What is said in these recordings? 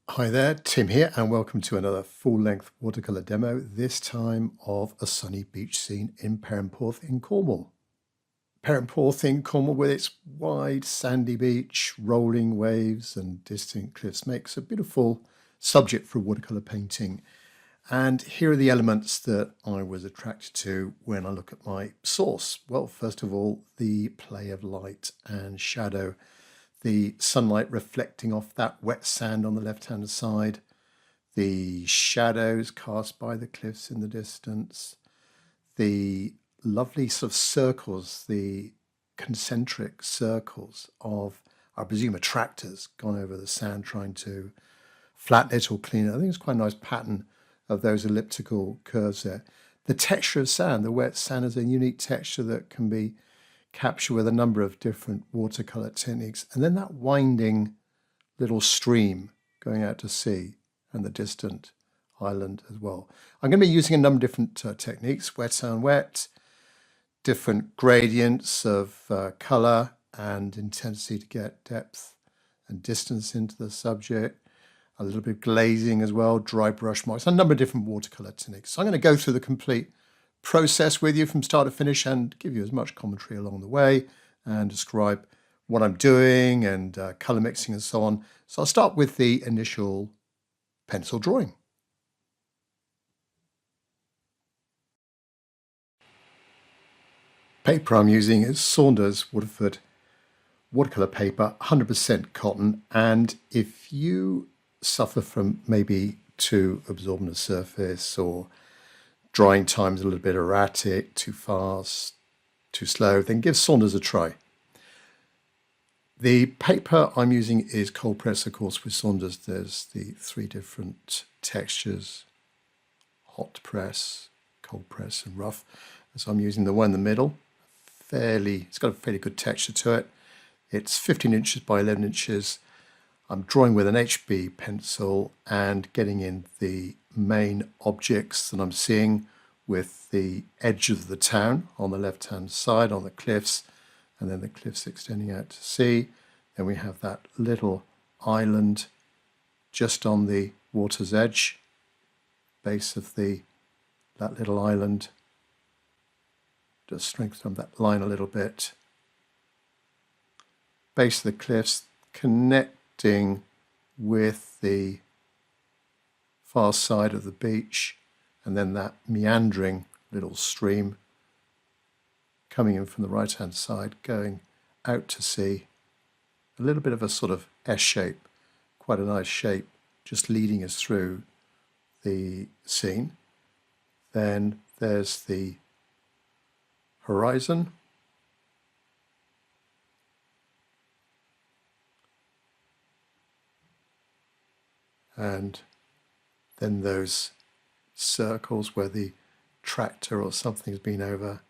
Hi there, Tim here, and welcome to another full-length watercolour demo, this time of a sunny beach scene in Perranporth in Cornwall. Perranporth in Cornwall, with its wide sandy beach, rolling waves and distant cliffs, makes a beautiful subject for watercolour painting. And here are the elements that I was attracted to when I look at my source. Well, first of all, the play of light and shadow, the sunlight reflecting off that wet sand on the left-hand side, the shadows cast by the cliffs in the distance, the lovely sort of circles, the concentric circles of, I presume, attractors gone over the sand trying to flatten it or clean it. I think it's quite a nice pattern of those elliptical curves there. The texture of sand, the wet sand, is a unique texture that can be captured with a number of different watercolor techniques. And then that winding little stream going out to sea and the distant island as well. I'm going to be using a number of different techniques, wet and wet, different gradients of color and intensity to get depth and distance into the subject, a little bit of glazing as well, dry brush marks, a number of different watercolor techniques. So I'm going to go through the complete process with you from start to finish and give you as much commentary along the way and describe what I'm doing and color mixing and so on. So I'll start with the initial pencil drawing. Paper I'm using is Saunders Waterford watercolor paper, 100% cotton, and if you suffer from maybe too absorbent a surface or drying times a little bit erratic, too fast, too slow, then give Saunders a try. The paper I'm using is cold press, of course. With Saunders, there's the 3 different textures: hot press, cold press, and rough. So I'm using the one in the middle. It's got a fairly good texture to it. It's 15 inches by 11 inches. I'm drawing with an HB pencil and getting in the main objects that I'm seeing, with the edge of the town on the left-hand side on the cliffs, and then the cliffs extending out to sea. Then we have that little island just on the water's edge, base of that little island. Just strengthen that line a little bit. Base of the cliffs connecting with the far side of the beach, and then that meandering little stream coming in from the right hand side, going out to sea. A little bit of a sort of S shape, quite a nice shape, just leading us through the scene. Then there's the horizon, and then those circles where the tractor or something's been over,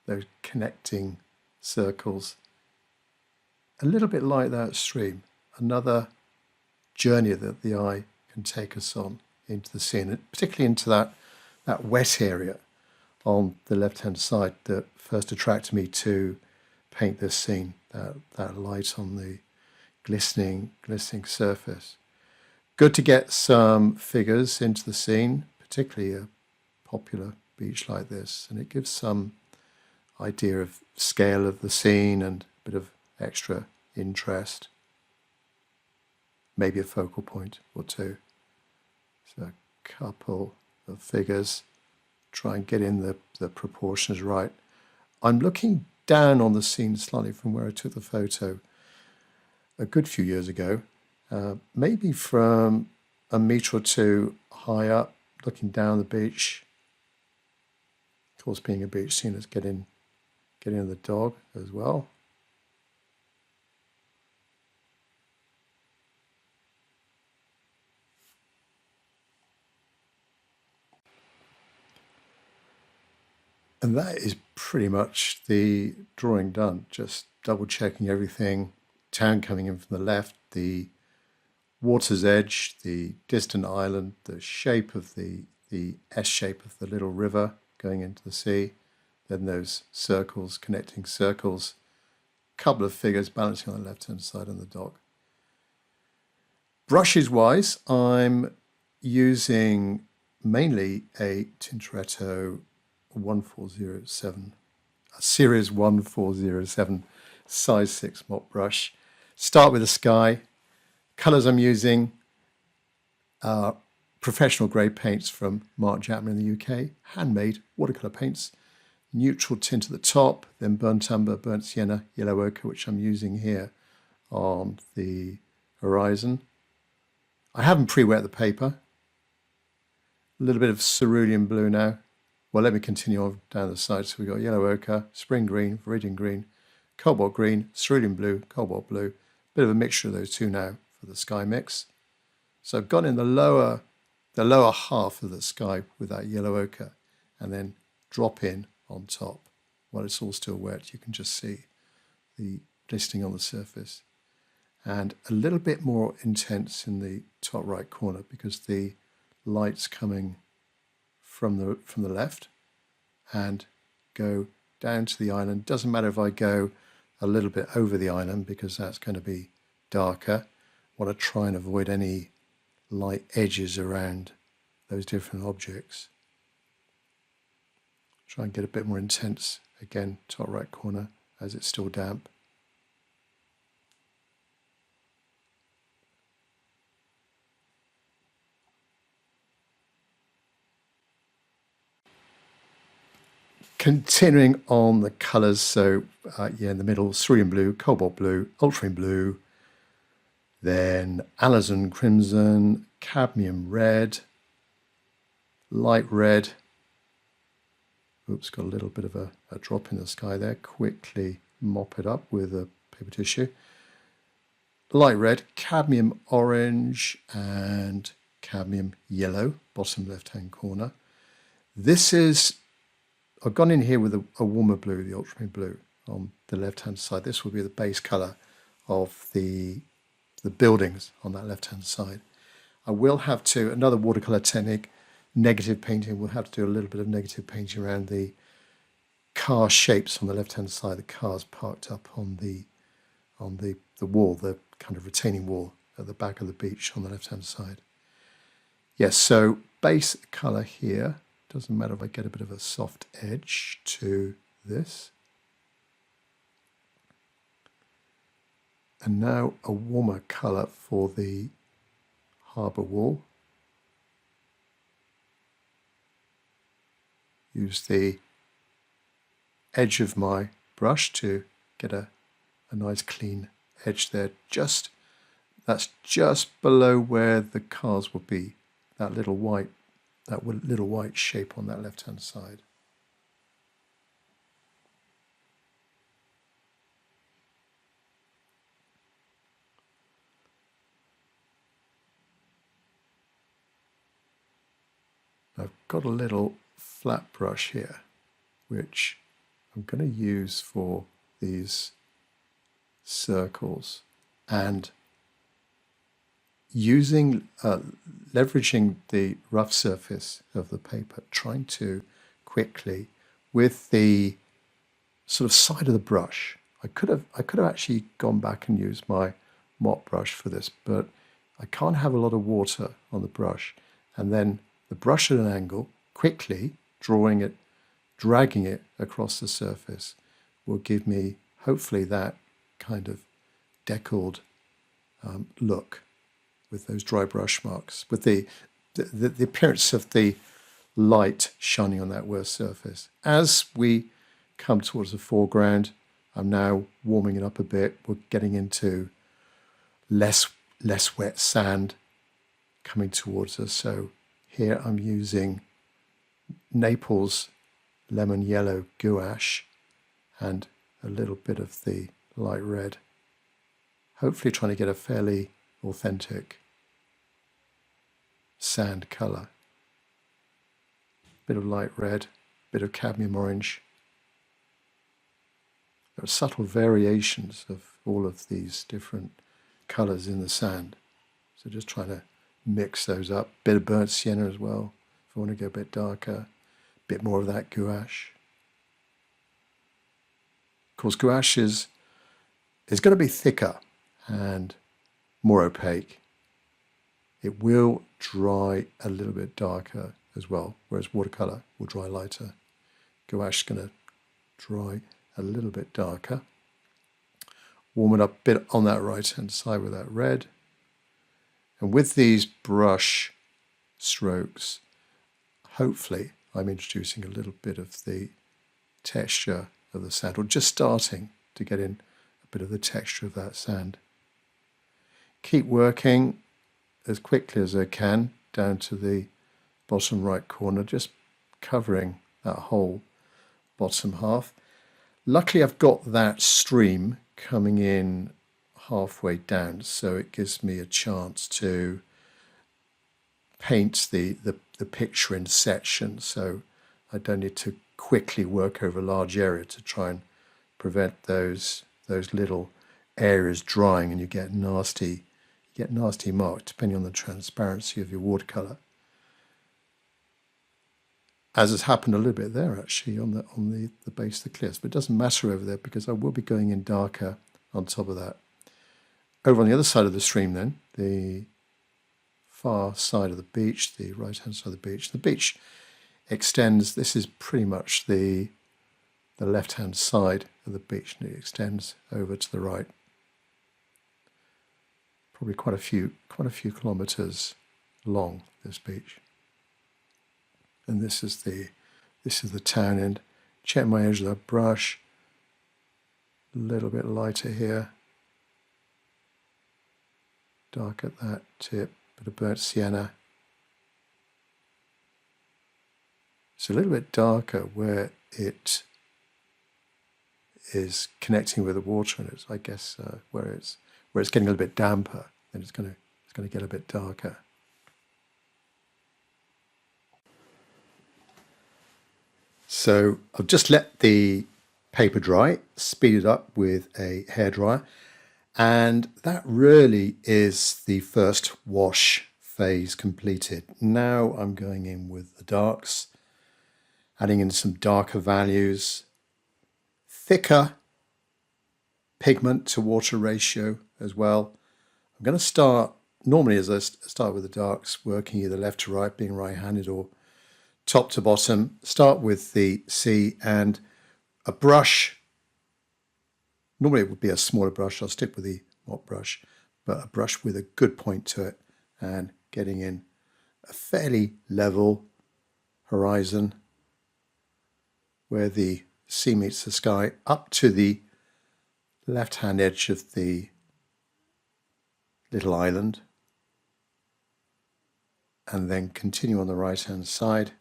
those connecting circles. A little bit like that stream, another journey that the eye can take us on into the scene, particularly into that wet area on the left-hand side that first attracted me to paint this scene, that light on the glistening surface. Good to get some figures into the scene, particularly a popular beach like this, and it gives some idea of scale of the scene and a bit of extra interest, maybe a focal point or two. So a couple of figures, try and get in the proportions right. I'm looking down on the scene slightly from where I took the photo a good few years ago, maybe from a metre or two high up, looking down the beach. Of course, being a beach scene, is getting the dog as well. And that is pretty much the drawing done, just double checking everything. Town coming in from the left, the water's edge, the distant island, the shape of the S shape of the little river going into the sea, then those circles, connecting circles, couple of figures balancing on the left hand side on the dock. Brushes wise, I'm using mainly a Tintoretto 1407, a Series 1407 size 6 mop brush. Start with the sky. Colours I'm using are professional grade paints from Mark Chapman in the UK, handmade watercolour paints, neutral tint at the top, then burnt umber, burnt sienna, yellow ochre, which I'm using here on the horizon. I haven't pre-wet the paper. A little bit of cerulean blue now. Well, let me continue on down the side. So we've got yellow ochre, spring green, viridian green, cobalt green, cerulean blue, cobalt blue. Bit of a mixture of those two now for the sky mix. So I've gone in the lower half of the sky with that yellow ochre and then drop in on top. While it's all still wet, you can just see the glistening on the surface. And a little bit more intense in the top right corner because the light's coming from the left and go down to the island. Doesn't matter if I go a little bit over the island because that's going to be darker. I want to try and avoid any light edges around those different objects. Try and get a bit more intense again, top right corner as it's still damp. Continuing on the colours, so in the middle, cerulean blue, cobalt blue, ultramarine blue, then alizarin crimson, cadmium red, light red. Oops, got a little bit of a drop in the sky there. Quickly mop it up with a paper tissue. Light red, cadmium orange, and cadmium yellow, bottom left-hand corner. This is, I've gone in here with a warmer blue, the ultramarine blue, on the left-hand side. This will be the base colour of the buildings on that left-hand side. I will have to, another watercolour technique, negative painting, we'll have to do a little bit of negative painting around the car shapes on the left-hand side, the cars parked up on the wall, the kind of retaining wall at the back of the beach on the left-hand side. Yes, so base colour here. Doesn't matter if I get a bit of a soft edge to this. And now a warmer colour for the harbour wall. Use the edge of my brush to get a nice clean edge there. That's just below where the cars will be. That little white shape on that left-hand side. I've got a little flat brush here, which I'm going to use for these circles, and leveraging the rough surface of the paper, trying to quickly, with the sort of side of the brush, I could have actually gone back and used my mop brush for this, but I can't have a lot of water on the brush, and then the brush at an angle, quickly dragging it across the surface will give me hopefully that kind of deckled look with those dry brush marks, with the appearance of the light shining on that worst surface. As we come towards the foreground, I'm now warming it up a bit. We're getting into less wet sand coming towards us. So here I'm using Naples lemon yellow gouache and a little bit of the light red. Hopefully trying to get a fairly authentic sand colour. Bit of light red, bit of cadmium orange. There are subtle variations of all of these different colours in the sand. So just trying to mix those up. Bit of burnt sienna as well, if I want to go a bit darker. Bit more of that gouache. Of course, gouache is going to be thicker and more opaque. it will dry a little bit darker as well, whereas watercolour will dry lighter. Gouache is going to dry a little bit darker. Warm it up a bit on that right hand side with that red. And with these brush strokes, hopefully I'm introducing a little bit of the texture of the sand, or just starting to get in a bit of the texture of that sand. Keep working as quickly as I can down to the bottom right corner, just covering that whole bottom half. Luckily I've got that stream coming in halfway down, so it gives me a chance to paint the picture in sections, so I don't need to quickly work over a large area to try and prevent those little areas drying, and you get nasty marks depending on the transparency of your watercolor, as has happened a little bit there actually on the base of the cliffs. But it doesn't matter over there because I will be going in darker on top of that. Over on the other side of the stream then, the far side of the beach, the right hand side of the beach extends. This is pretty much the left hand side of the beach, and it extends over to the right, probably quite a few kilometers long, this beach. And this is the town end. Check my edge of that brush, a little bit lighter here, dark at that tip, bit of burnt sienna. It's a little bit darker where it is connecting with the water, and it's, I guess, where it's getting a little bit damper, then it's going to get a bit darker. So I've just let the paper dry, speed it up with a hairdryer, and that really is the first wash phase completed. Now I'm going in with the darks, adding in some darker values, thicker pigment to water ratio as well. I'm going to start, normally as I start with the darks, working either left to right, being right-handed, or top to bottom. Start with the sea and a brush. Normally it would be a smaller brush. I'll stick with the mop brush, but a brush with a good point to it, and getting in a fairly level horizon where the sea meets the sky, up to the left-hand edge of the little island, and then continue on the right-hand side.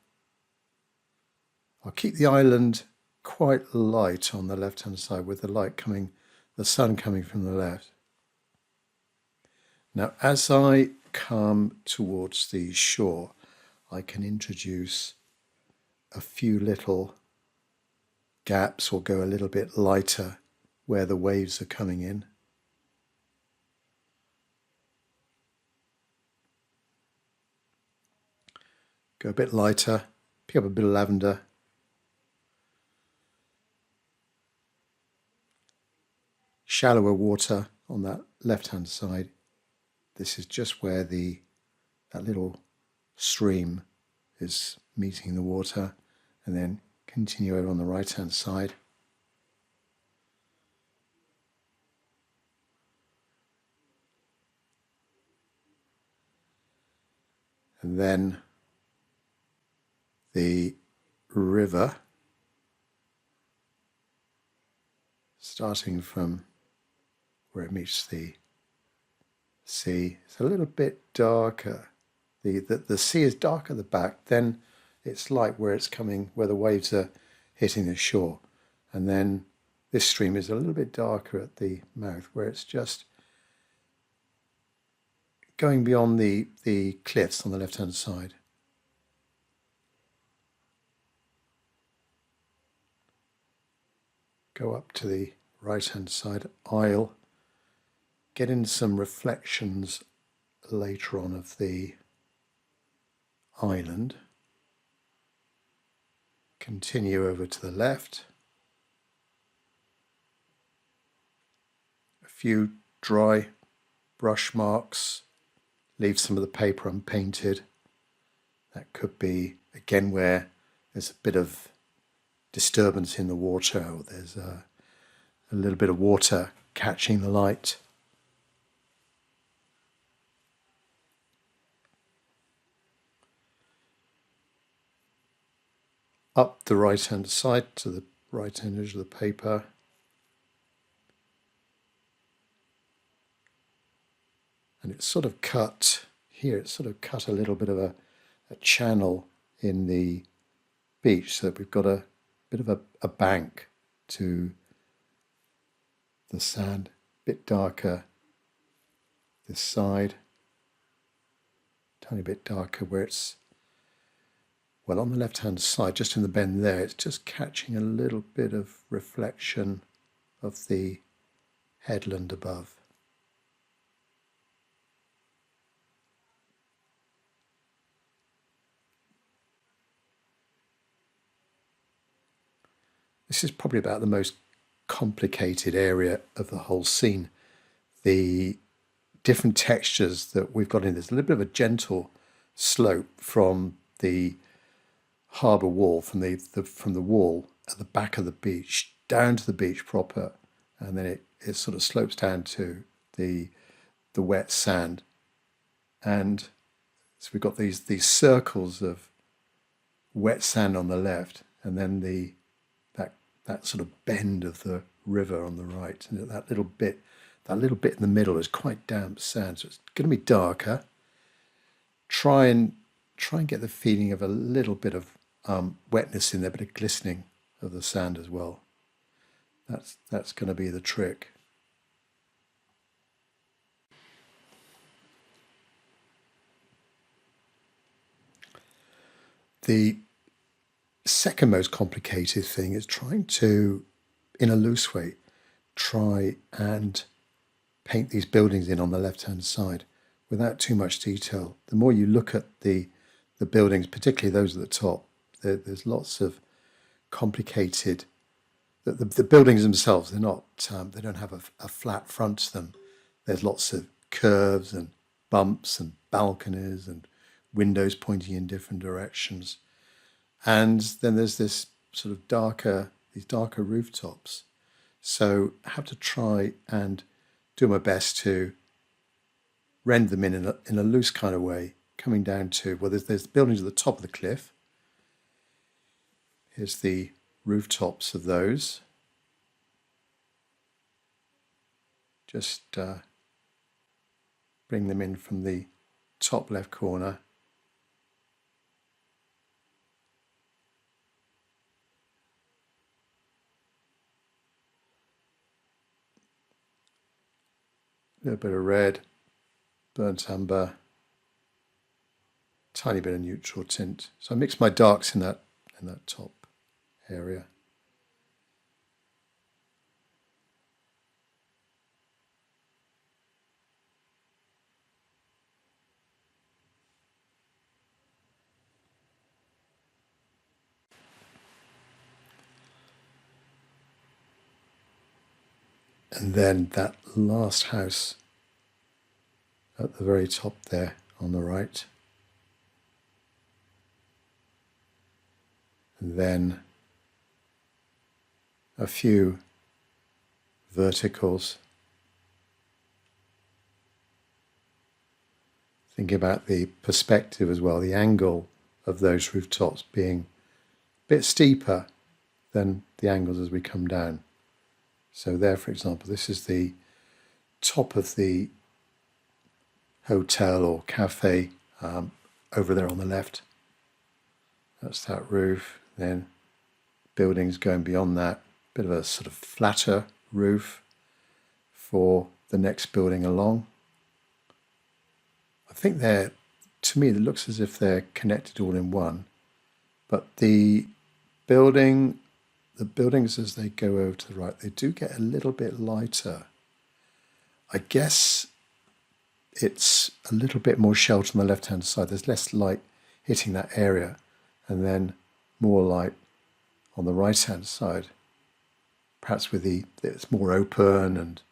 I'll keep the island quite light on the left-hand side, with the sun coming from the left. Now, as I come towards the shore, I can introduce a few little gaps, or go a little bit lighter where the waves are coming in. Go a bit lighter, pick up a bit of lavender. Shallower water on that left-hand side. This is just where that little stream is meeting the water, and then continue over on the right-hand side. And then the river, starting from where it meets the sea. It's a little bit darker. The sea is darker at the back, then it's light where it's coming, where the waves are hitting the shore. And then this stream is a little bit darker at the mouth, where it's just going beyond the cliffs on the left-hand side. Go up to the right-hand side isle, get in some reflections later on of the island, continue over to the left, a few dry brush marks leave some of the paper unpainted. That could be, again, where there's a bit of disturbance in the water, or there's a little bit of water catching the light. Up the right-hand side to the right-hand edge of the paper. And it's sort of cut here, it's sort of cut a little bit of a channel in the beach, so that we've got a bit of a bank to the sand, a bit darker this side, tiny bit darker where it's, well, on the left hand side, just in the bend there, it's just catching a little bit of reflection of the headland above. This is probably about the most complicated area of the whole scene. The different textures that we've got in this, a little bit of a gentle slope from the harbour wall, from the wall at the back of the beach down to the beach proper, and then it sort of slopes down to the wet sand. And so we've got these circles of wet sand on the left, and then that sort of bend of the river on the right, and that little bit in the middle is quite damp sand, so it's going to be darker. Try and get the feeling of a little bit of wetness in there, but a glistening of the sand as well. That's going to be the trick. The second most complicated thing is trying to, in a loose way, try and paint these buildings in on the left-hand side without too much detail. The more you look at the buildings, particularly those at the top, there's lots of complicated. The buildings themselves, they're not. They don't have a flat front to them. There's lots of curves and bumps and balconies and windows pointing in different directions. And then there's this sort of these darker rooftops. So I have to try and do my best to render them in a loose kind of way, coming down to, well, there's buildings at the top of the cliff. Here's the rooftops of those. Just bring them in from the top left corner. A little bit of red, burnt umber, tiny bit of neutral tint. So I mix my darks in that top area. And then that last house at the very top there on the right. And then a few verticals. Thinking about the perspective as well, the angle of those rooftops being a bit steeper than the angles as we come down. So there, for example, this is the top of the hotel or cafe over there on the left. That's that roof. Then buildings going beyond that, bit of a sort of flatter roof for the next building along. I think to me, it looks as if they're connected all in one, but the buildings as they go over to the right, they do get a little bit lighter. I guess it's a little bit more sheltered on the left-hand side. There's less light hitting that area, and then more light on the right-hand side. Perhaps it's more open and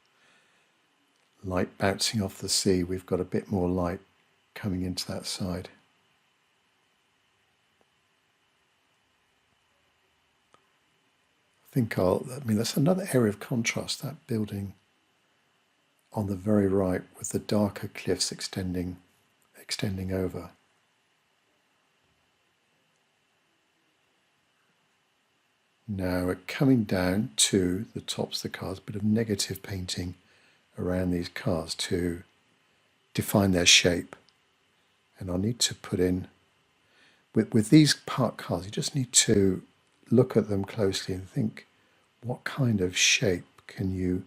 light bouncing off the sea, we've got a bit more light coming into that side. I mean, that's another area of contrast, that building on the very right with the darker cliffs extending over. Now we're coming down to the tops of the cars, a bit of negative painting around these cars to define their shape. And I'll need to put in, with these parked cars, you just need to look at them closely and think, what kind of shape can you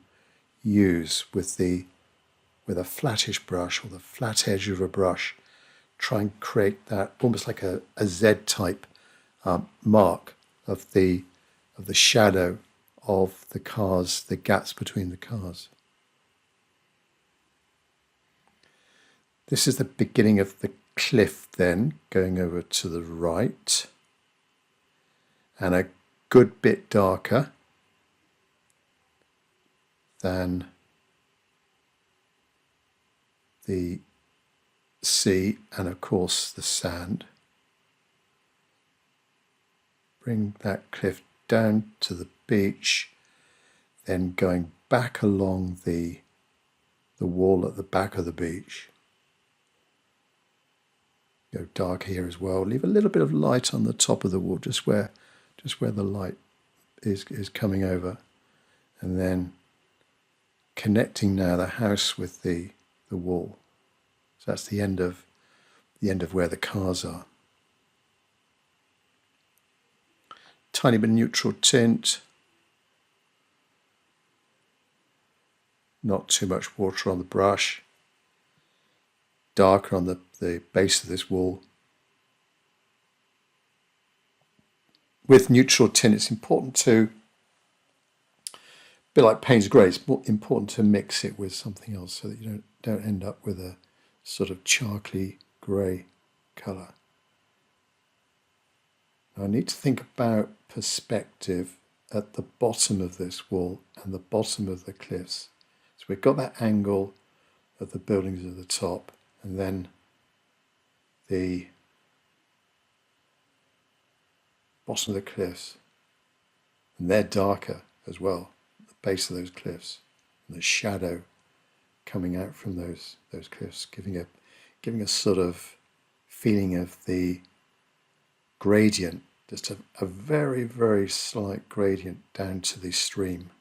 use with a flattish brush or the flat edge of a brush? Try and create that almost like a Z-type mark of the shadow of the cars, the gaps between the cars. This is the beginning of the cliff then, going over to the right, and a good bit darker than the sea and of course the sand. Bring that cliff down to the beach, then going back along the wall at the back of the beach. Go dark here as well. Leave a little bit of light on the top of the wall, just where the light is coming over, and then connecting now the house with the wall. So that's the end of where the cars are. Tiny bit of neutral tint. Not too much water on the brush. Darker on the base of this wall. With neutral tint, it's important to, a bit like Payne's Grey, it's important to mix it with something else so that you don't end up with a sort of charcoaly grey colour. Now I need to think about perspective at the bottom of this wall and the bottom of the cliffs. So we've got that angle of the buildings at the top, and then the bottom of the cliffs, and they're darker as well, the base of those cliffs, and the shadow coming out from those cliffs, giving a sort of feeling of the gradient, just a very, very slight gradient down to the stream.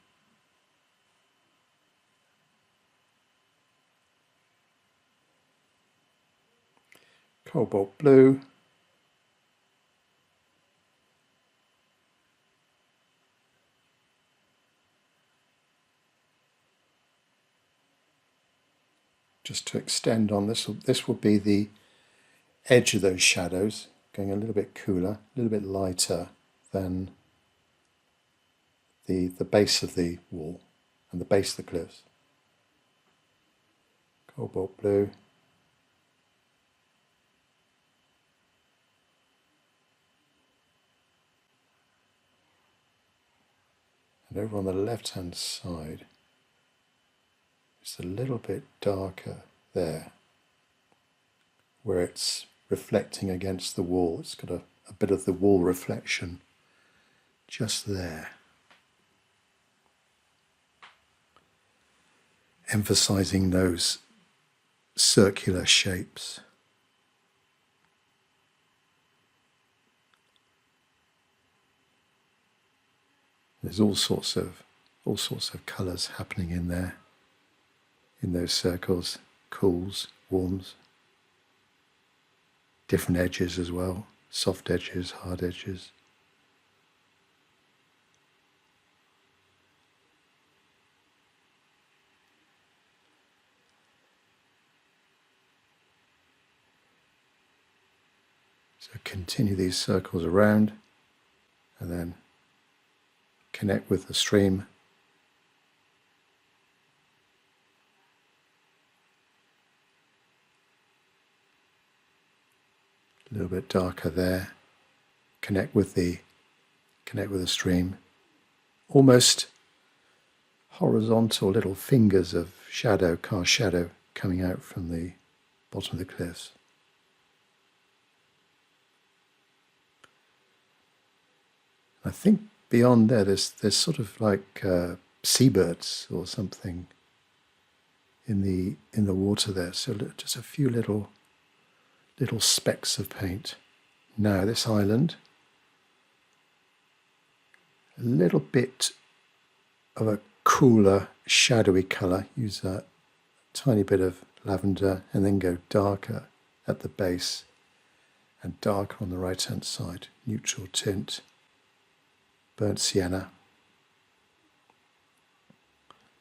Cobalt blue. Just to extend on this will be the edge of those shadows, going a little bit cooler, a little bit lighter than the base of the wall and the base of the cliffs. Cobalt blue. And over on the left-hand side, it's a little bit darker there, where it's reflecting against the wall. It's got a bit of the wall reflection just there. Emphasizing those circular shapes. There's all sorts of colours happening in there, in those circles, cools, warms, different edges as well, soft edges, hard edges. So continue these circles around and then connect with the stream. A little bit darker there. Connect with the stream. Almost horizontal little fingers of shadow, car shadow coming out from the bottom of the cliffs. I think beyond there, there's sort of like seabirds or something in the water there. So just a few little specks of paint. Now this island, a little bit of a cooler, shadowy colour. Use a tiny bit of lavender and then go darker at the base and darker on the right hand side. Neutral tint, burnt sienna.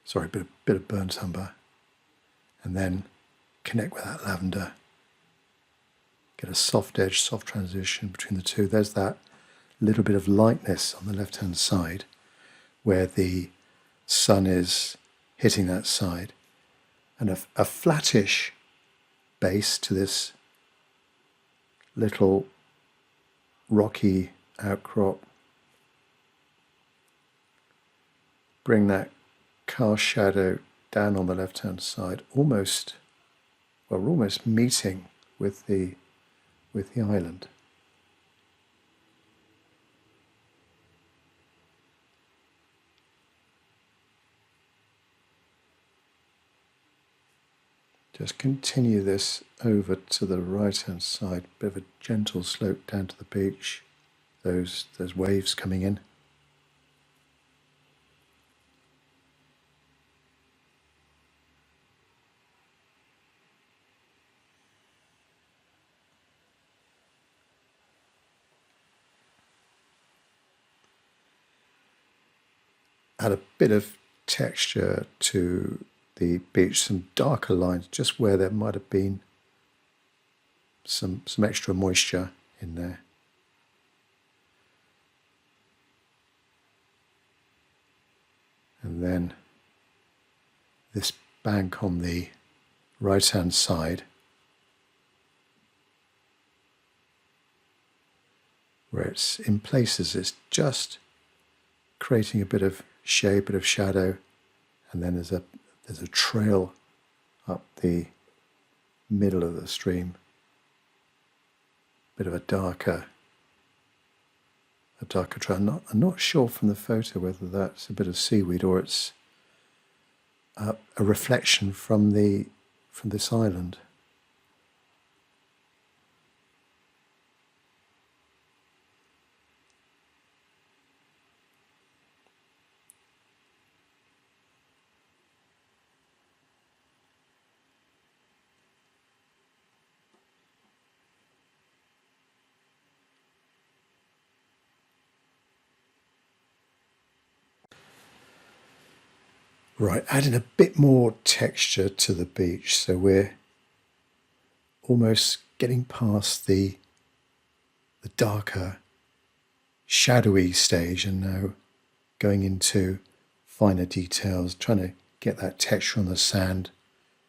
Sorry, a bit of burnt umber. And then connect with that lavender. Get a soft edge, soft transition between the two. There's that little bit of lightness on the left hand side where the sun is hitting that side, and a flattish base to this little rocky outcrop. Bring that cast shadow down on the left hand side, almost, well, we're almost meeting with the island. Just continue this over to the right hand side, bit of a gentle slope down to the beach, those waves coming in. Add a bit of texture to the beach, some darker lines just where there might have been some extra moisture in there. And then this bank on the right hand side, where it's in places it's just creating a bit of shade, bit of shadow, and then there's a trail up the middle of the stream, bit of a darker trail. I'm not sure from the photo whether that's a bit of seaweed or it's a reflection from this island. Right, adding a bit more texture to the beach, so we're almost getting past the darker, shadowy stage and now going into finer details, trying to get that texture on the sand,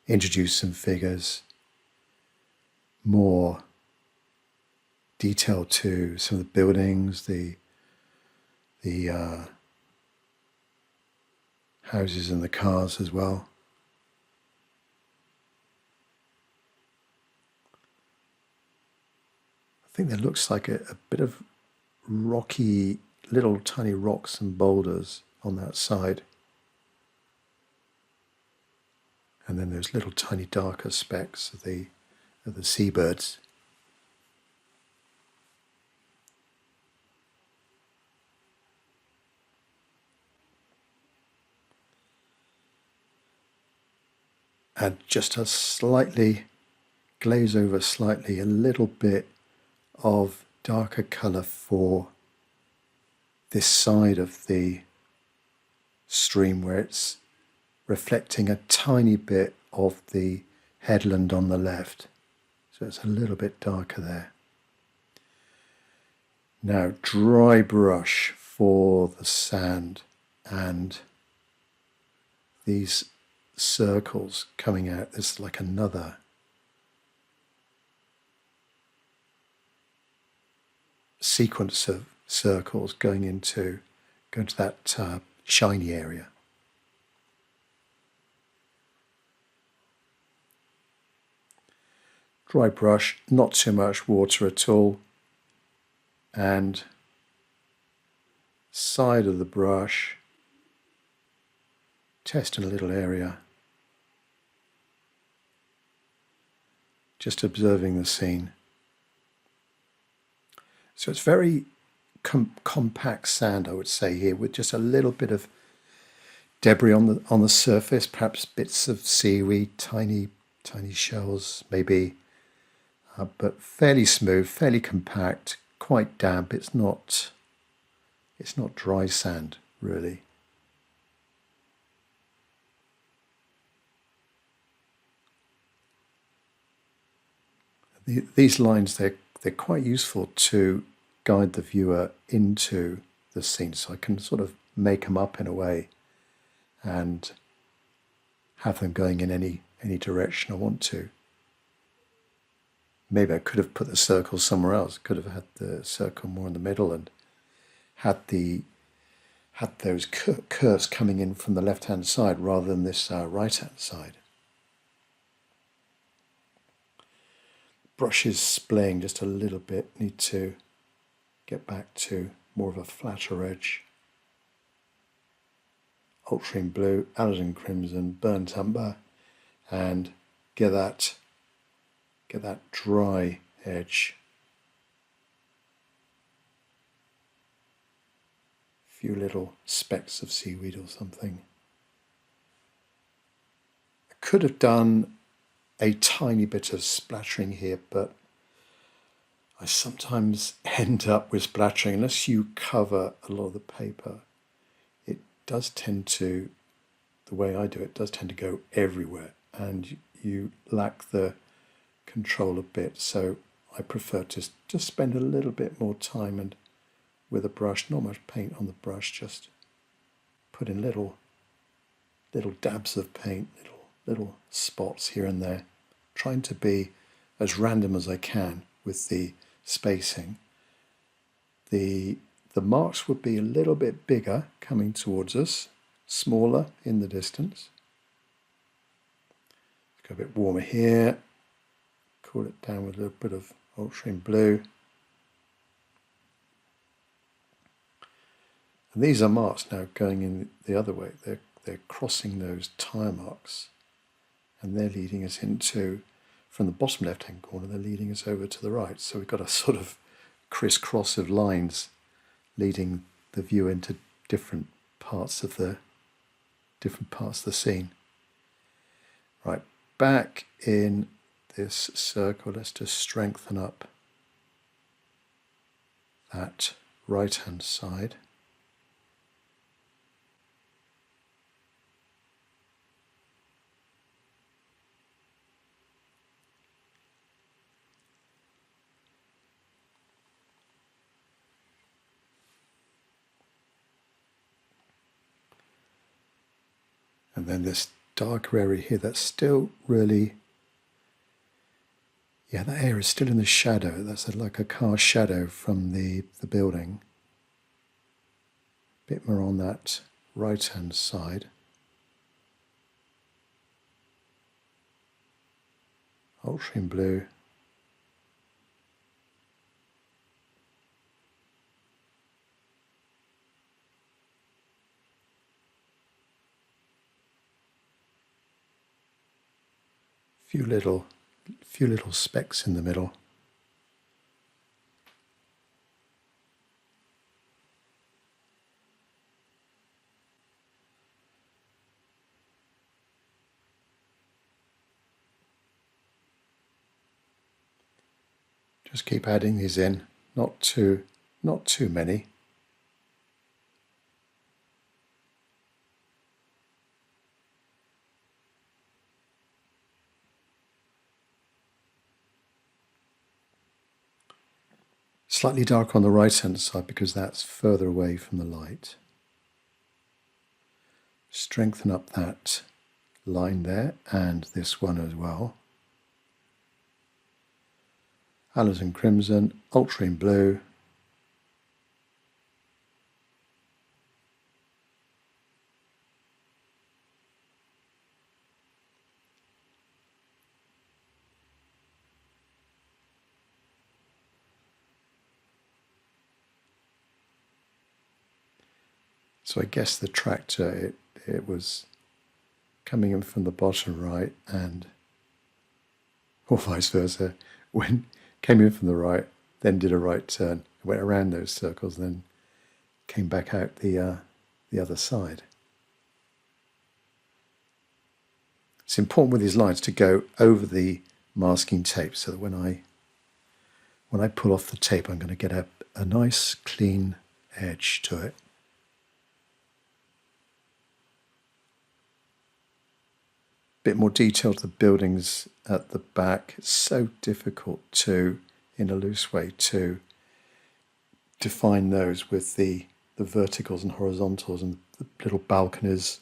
introduce some figures, more detail to some of the buildings, the houses and the cars as well. I think there looks like a bit of rocky, little tiny rocks and boulders on that side. And then those little tiny darker specks of the seabirds. Add just a slightly, glaze over slightly, a little bit of darker colour for this side of the stream where it's reflecting a tiny bit of the headland on the left. So it's a little bit darker there. Now dry brush for the sand and these circles coming out. There's like another sequence of circles going into that shiny area. Dry brush, not too much water at all, and side of the brush, testing a little area, just observing the scene. So it's very compact sand, I would say here, with just a little bit of debris on the surface, perhaps bits of seaweed, tiny shells maybe, but fairly smooth, fairly compact, quite damp. It's not dry sand really. These lines, they're quite useful to guide the viewer into the scene, so I can sort of make them up in a way and have them going in any direction I want to. Maybe I could have put the circle somewhere else, could have had the circle more in the middle and had those curves coming in from the left-hand side rather than this right-hand side. Brush is splaying just a little bit, need to get back to more of a flatter edge. Ultramarine blue, alizarin crimson, burnt umber, and get that dry edge. A few little specks of seaweed or something. I could have done a tiny bit of splattering here, but I sometimes end up with splattering. Unless you cover a lot of the paper, it does tend to, the way I do it, does tend to go everywhere, and you lack the control a bit. So I prefer to just spend a little bit more time and with a brush, not much paint on the brush, just put in little dabs of paint, little spots here and there, trying to be as random as I can with the spacing. The marks would be a little bit bigger coming towards us, smaller in the distance. Let's go a bit warmer here, cool it down with a little bit of ultramarine blue. And these are marks now going in the other way. They're crossing those tire marks, and they're leading us into, from the bottom left-hand corner, they're leading us over to the right. So we've got a sort of crisscross of lines leading the view into different parts of the scene. Right, back in this circle, let's just strengthen up that right-hand side. And then this darker area here, that's still really, yeah, that area is still in the shadow. That's like a car shadow from the building. A bit more on that right-hand side. Ultramarine blue. Few little specks in the middle. Just keep adding these in, not too many. Slightly dark on the right-hand side because that's further away from the light. Strengthen up that line there and this one as well. Alizarin crimson, ultramarine blue. So I guess the tractor, it was coming in from the bottom right, and or vice versa, when came in from the right, then did a right turn, went around those circles, then came back out the other side. It's important with these lines to go over the masking tape so that when I pull off the tape, I'm going to get a nice clean edge to it. Bit more detail to the buildings at the back. It's so difficult to, in a loose way, to define those with the verticals and horizontals and the little balconies.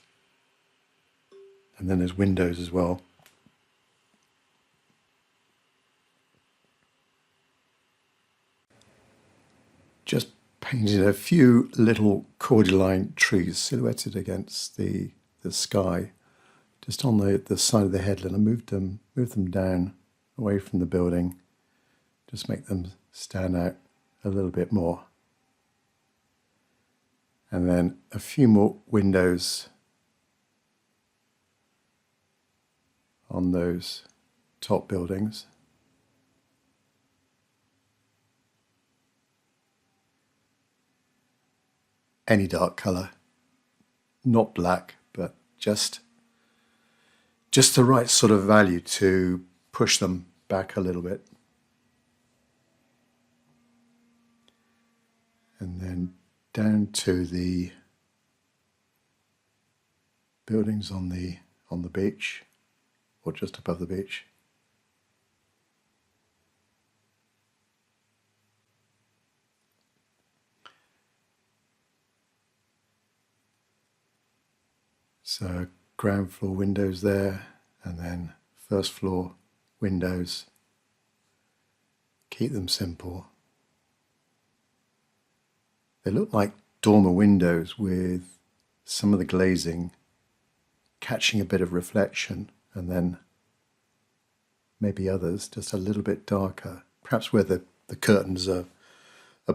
And then there's windows as well. Just painted a few little cordyline trees silhouetted against the sky, just on the side of the headland. I moved them down away from the building, just make them stand out a little bit more. And then a few more windows on those top buildings. Any dark colour, not black, but just the right sort of value to push them back a little bit. And then down to the buildings on the beach, or just above the beach. So ground floor windows there, and then first floor windows. Keep them simple. They look like dormer windows with some of the glazing catching a bit of reflection, and then maybe others just a little bit darker, perhaps where the curtains are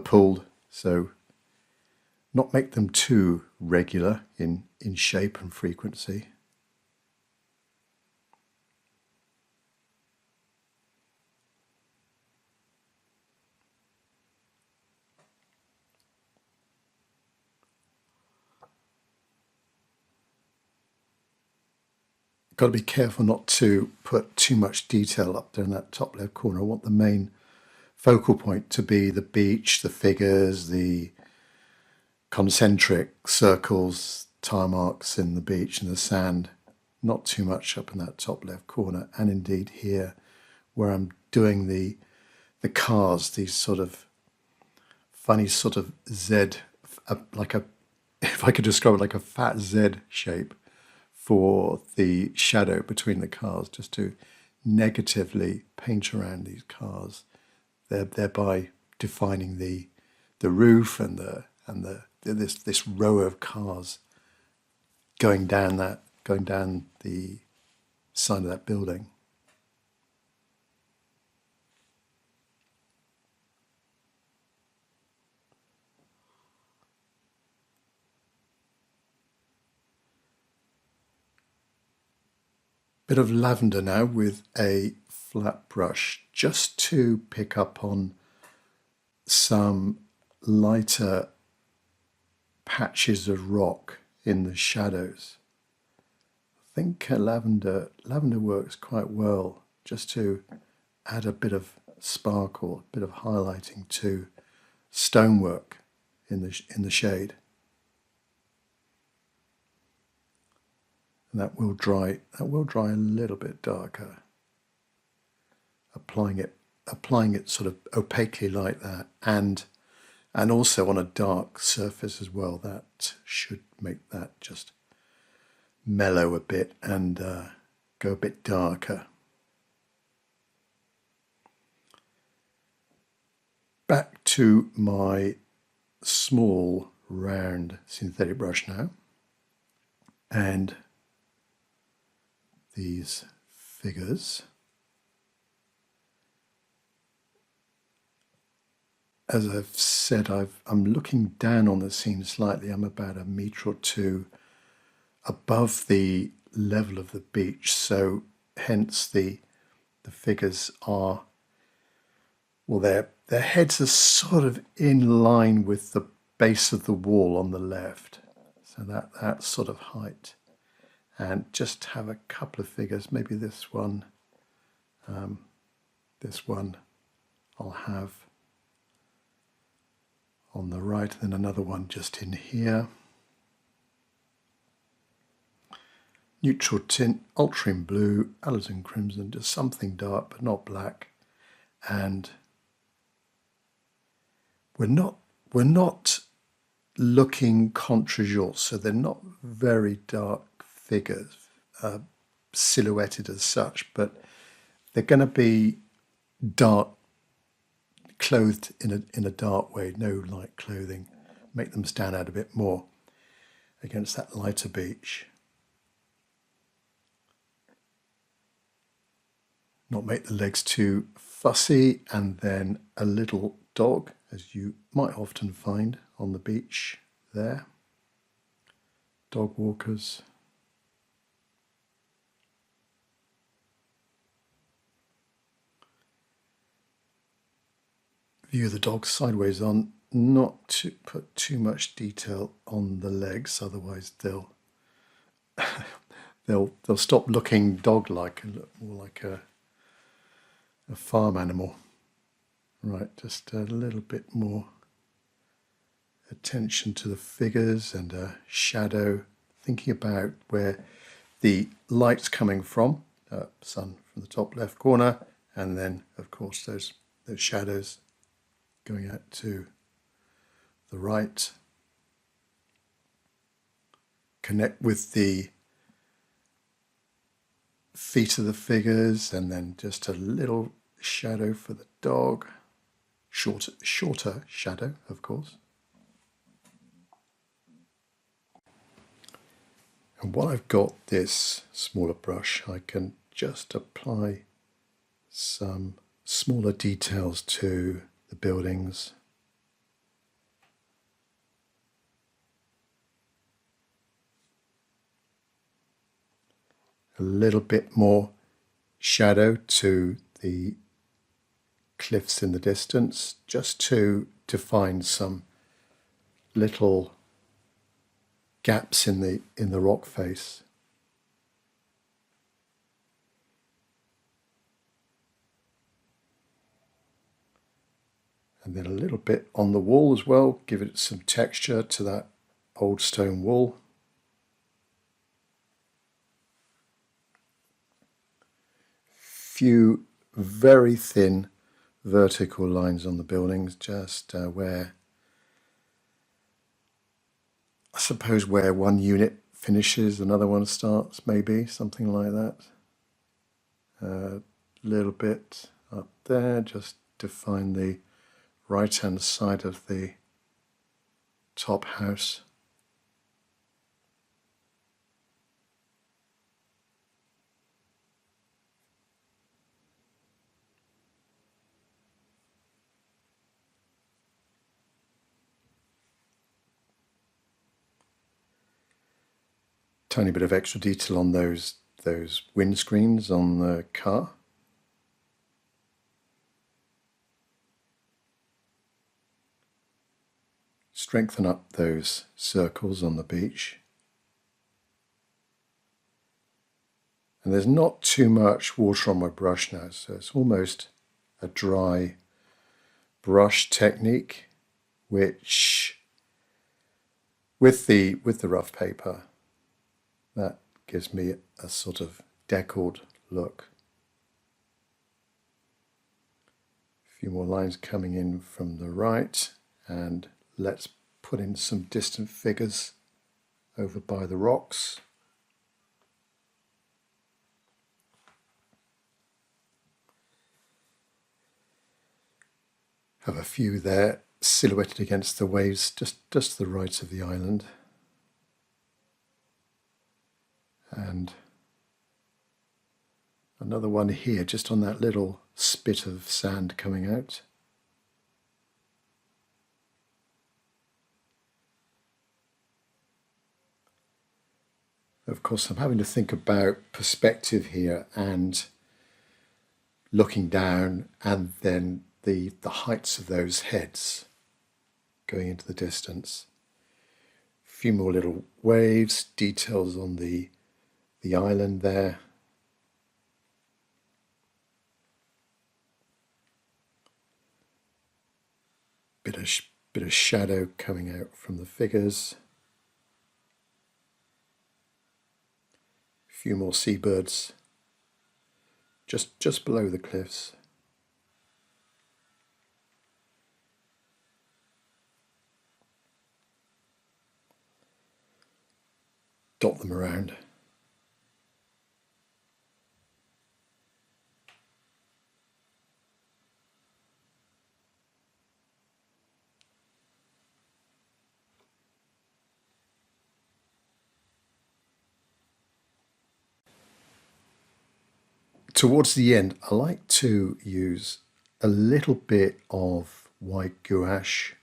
pulled, so not make them too regular in shape and frequency. Got to be careful not to put too much detail up there in that top left corner. I want the main focal point to be the beach, the figures, the concentric circles, tire marks in the beach and the sand. Not too much up in that top left corner. And indeed here, where I'm doing the cars, these sort of funny sort of Z, like a, if I could describe it, like a fat Z shape for the shadow between the cars, just to negatively paint around these cars, thereby defining the roof and this row of cars going down the side of that building. Bit of lavender now with a flat brush, just to pick up on some lighter patches of rock in the shadows. I think lavender works quite well, just to add a bit of sparkle, a bit of highlighting to stonework in the shade. And that will dry a little bit darker. Applying it sort of opaquely like that, and also on a dark surface as well. That should make that just mellow a bit and go a bit darker. Back to my small round synthetic brush now, and these figures. As I've said, I'm looking down on the scene slightly. I'm about a metre or two above the level of the beach, so hence the figures are, well, their heads are sort of in line with the base of the wall on the left, so that sort of height. And just have a couple of figures, maybe this one I'll have on the right, and then another one just in here. Neutral tint, ultramarine blue, alizarin crimson, just something dark but not black. And we're not looking contre-jour, so they're not very dark figures, silhouetted as such, but they're going to be dark, clothed in a dark way, no light clothing, make them stand out a bit more against that lighter beach. Not make the legs too fussy, and then a little dog, as you might often find on the beach there. Dog walkers. View the dog sideways on, not to put too much detail on the legs, otherwise they'll stop looking dog-like and look more like a farm animal. Right, just a little bit more attention to the figures and a shadow, thinking about where the light's coming from, sun from the top left corner, and then of course those shadows going out to the right. Connect with the feet of the figures, and then just a little shadow for the dog. Shorter shadow, of course. And while I've got this smaller brush, I can just apply some smaller details to the buildings. A little bit more shadow to the cliffs in the distance, just to define some little gaps in the rock face. And then a little bit on the wall as well, give it some texture to that old stone wall. Few very thin vertical lines on the buildings, just where, I suppose, where one unit finishes, another one starts, maybe, something like that. A little bit up there, just define the right-hand side of the top house. Tiny bit of extra detail on those windscreens on the car. Strengthen up those circles on the beach. And there's not too much water on my brush now, so it's almost a dry brush technique, which with the rough paper, that gives me a sort of deckled look. A few more lines coming in from the right, and let's put in some distant figures over by the rocks. Have a few there silhouetted against the waves just to the right of the island. And another one here just on that little spit of sand coming out. Of course, I'm having to think about perspective here and looking down, and then the heights of those heads going into the distance. A few more little waves, details on the island there. Bit of shadow coming out from the figures. A few more seabirds just below the cliffs. Dot them around. Towards the end, I like to use a little bit of white gouache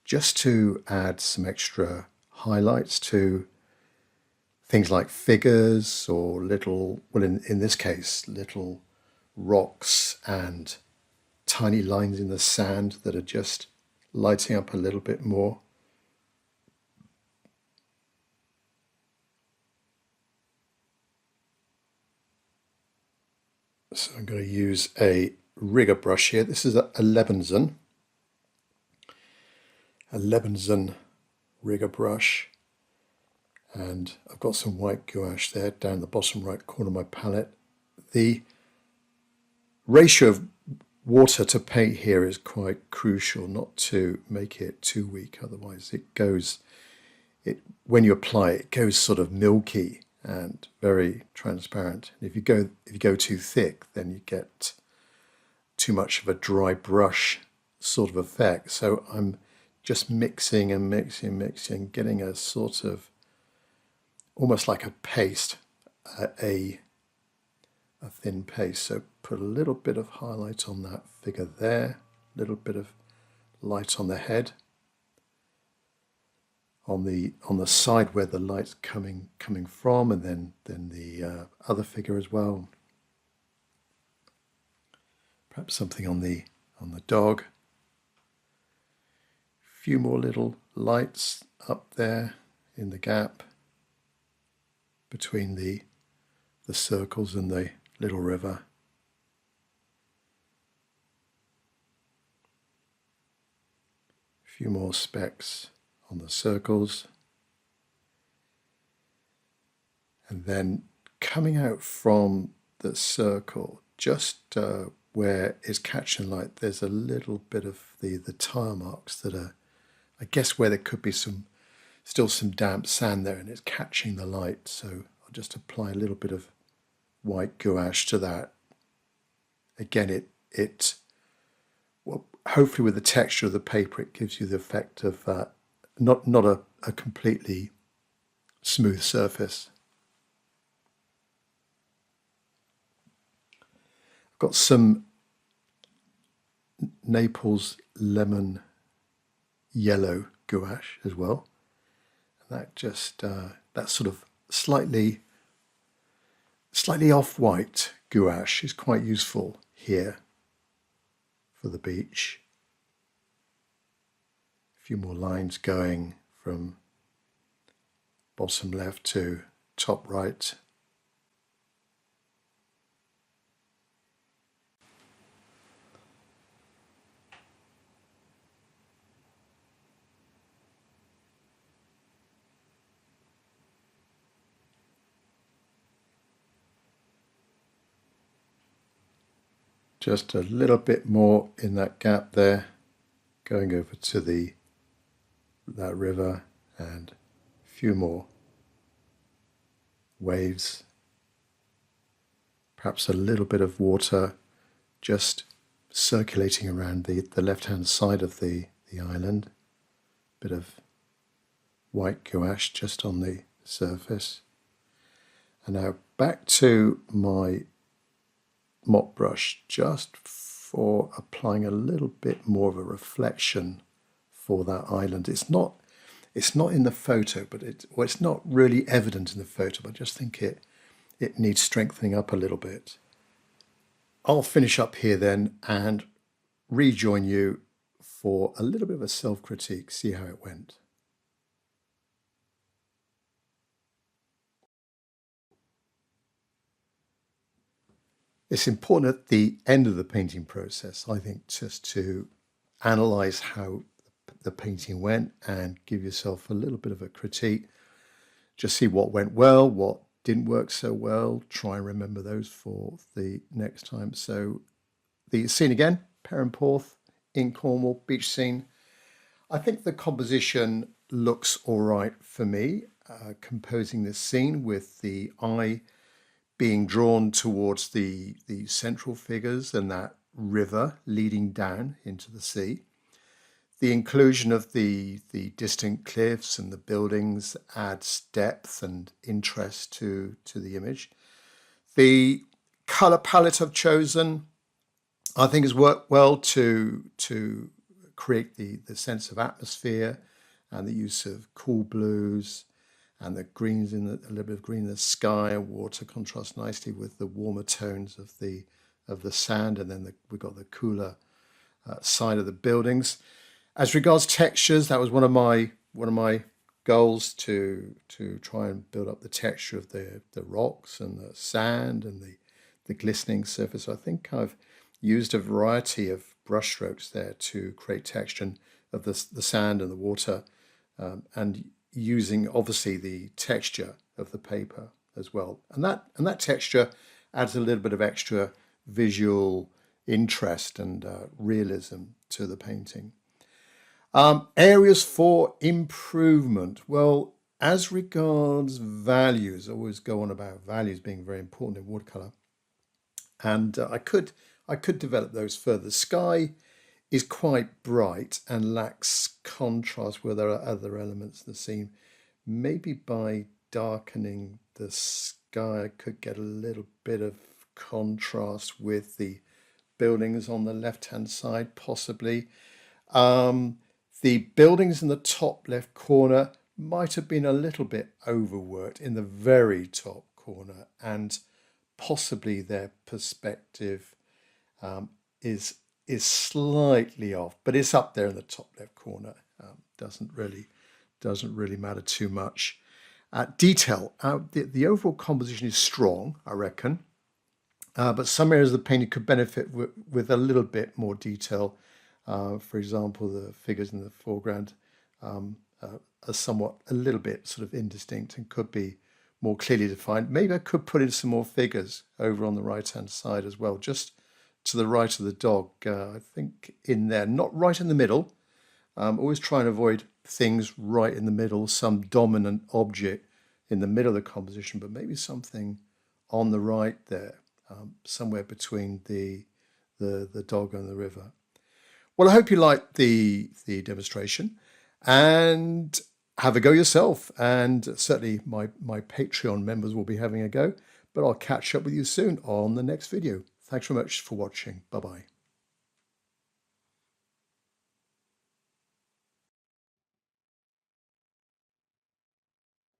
just to add some extra highlights to things like figures or little, well, in this case, little rocks and tiny lines in the sand that are just lighting up a little bit more. So I'm going to use a rigger brush here. This is a Lebenson rigger brush. And I've got some white gouache there down the bottom right corner of my palette. The ratio of water to paint here is quite crucial, not to make it too weak, otherwise when you apply it, it goes sort of milky and very transparent. If you go too thick, then you get too much of a dry brush sort of effect. So I'm just mixing and mixing, getting a sort of almost like a paste, a thin paste. So put a little bit of highlight on that figure there, a little bit of light on the head, on the side where the light's coming from, and then the other figure as well. Perhaps something on the dog. A few more little lights up there in the gap between the circles and the little river. A few more specks on the circles. And then coming out from the circle, just where it's catching light, there's a little bit of the tire marks that are, I guess, where there could be still some damp sand there and it's catching the light. So I'll just apply a little bit of white gouache to that. Again, well, hopefully with the texture of the paper, it gives you the effect of not a completely smooth surface. I've got some Naples lemon yellow gouache as well. And that just that sort of slightly off-white gouache is quite useful here for the beach. A few more lines going from bottom left to top right. Just a little bit more in that gap there, going over to that river, and a few more waves. Perhaps a little bit of water just circulating around the left-hand side of the island. Bit of white gouache just on the surface. And now back to my mop brush, just for applying a little bit more of a reflection for that island. It's not It's not in the photo, but it's not really evident in the photo, but I just think it needs strengthening up a little bit. I'll finish up here then and rejoin you for a little bit of a self-critique, see how it went. It's important at the end of the painting process, I think, just to analyze how the painting went and give yourself a little bit of a critique. Just see what went well, what didn't work so well. Try and remember those for the next time. So the scene again, Perranporth in Cornwall, beach scene. I think the composition looks all right for me, composing this scene with the eye being drawn towards the central figures and that river leading down into the sea. The inclusion of the distant cliffs and the buildings adds depth and interest to the image. The colour palette I've chosen, I think, has worked well to create the sense of atmosphere and the use of cool blues and the greens in a little bit of green in the sky and water contrast nicely with the warmer tones of the sand, and then we've got the cooler side of the buildings. As regards textures, that was one of my goals to try and build up the texture of the rocks and the sand and the glistening surface. So I think I've used a variety of brushstrokes there to create texture of the sand and the water, and using obviously the texture of the paper as well. And that texture adds a little bit of extra visual interest and realism to the painting. Areas for improvement. Well, as regards values, I always go on about values being very important in watercolor, and I could develop those further. The sky is quite bright and lacks contrast where there are other elements in the scene. Maybe by darkening the sky, I could get a little bit of contrast with the buildings on the left-hand side, possibly. The buildings in the top left corner might have been a little bit overworked in the very top corner, and possibly their perspective is slightly off, but it's up there in the top left corner. Doesn't really matter too much. Detail. The overall composition is strong, I reckon, but some areas of the painting could benefit with a little bit more detail. For example, the figures in the foreground are a little bit sort of indistinct and could be more clearly defined. Maybe I could put in some more figures over on the right-hand side as well, just to the right of the dog. I think in there, not right in the middle. Always try and avoid things right in the middle, some dominant object in the middle of the composition, but maybe something on the right there, somewhere between the dog and the river. Well, I hope you liked the demonstration, and have a go yourself. And certainly my Patreon members will be having a go, but I'll catch up with you soon on the next video. Thanks very much for watching. Bye-bye.